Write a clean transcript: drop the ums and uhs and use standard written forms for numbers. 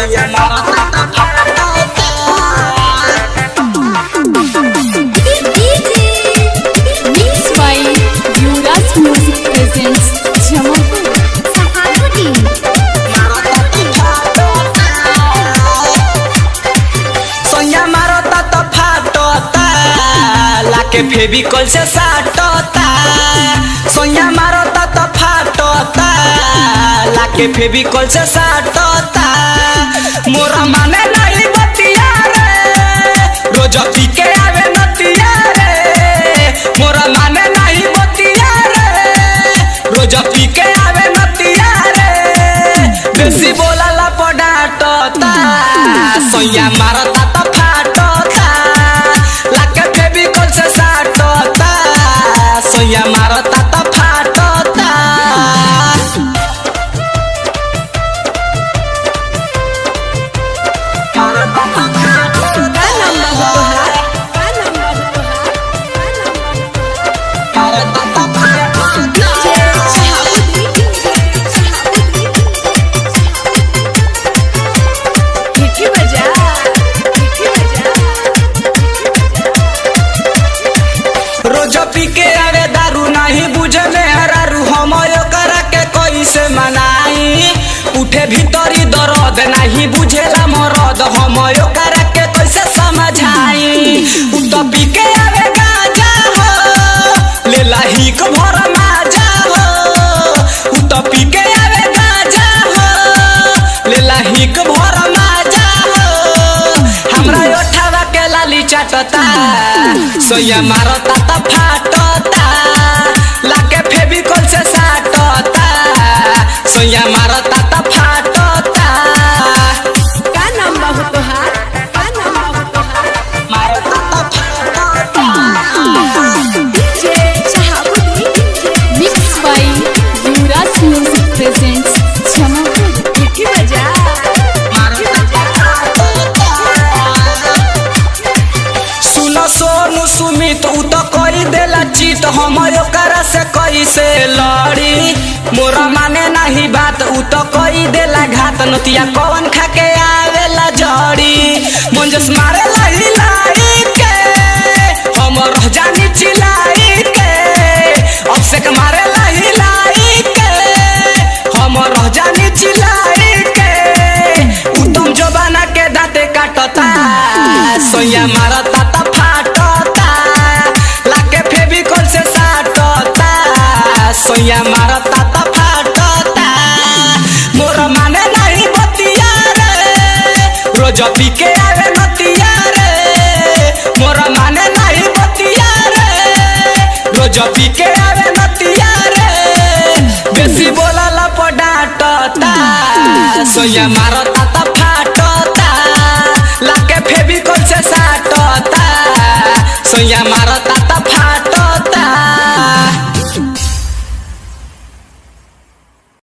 सोया मारता Mixed by Yuvraj Music presents Jamalpur Saharwati सोया मारता तो फाटता लाके फेविकोल से साटता सोया मारता तो फाटता लाके फेविकोल से साटता मोरा माने नहीं बतिया रे रोज पी के आवे नतिया रे मोरा माने नहीं बतिया रे रोज पी के आवे नतिया रे बेसी बोला पडाटता सोया मारता तो फाटता लाके फेविकोल से साटता सोया मारता तो फाटता रोज पी के आवे दारू नहीं बुझे में हरारू हम करा के कैसे मनाई उठे भीतरी दर्द नहीं बुझेला मरद हम करा के कैसे समझाई उ तो पी के आवे गांजा हो ले लाही को भर माजा हो उ तो पी के आवे गांजा हो ले लाही को भर माजा हो हमरा ओठावा के लाली चाटता सोया मारता तो फाटता लाके फेविकोल से साटता सोया मारता तो फाटता का नाम बाबू तोहार का नाम बाबू तोहार मारता तो फाटता DJ Shahabuddin Mixed by Yuvraj Music presents Jamalpur Vicky Baja सुनो सोनू सुमित उ तो कई देला चीत हम ओकरा से कैसे लड़ी मोरा माने नहीं बात उ तो कई देला घात नतिया कौन खा के आवेला जड़ी मंजस मारे लाई लाई के हम रह जानी चिलाई के अभिषेक मारे लाई लाई के हम रह जानी चिलाई के उत्तम जबाना के दांते काटता सोया मारता तो फाटता लाके फेविकोल से साटता सोया मारता तो फाटता मोरा माने नहीं बतिया रे रोज पी के आवे नतिया रे मोरा माने नहीं बतिया रे रोज पी के आवे नतिया रे बेसी बोला पडाटता सोया मारता तो फाटता लाके फेविकोल से साटता सोया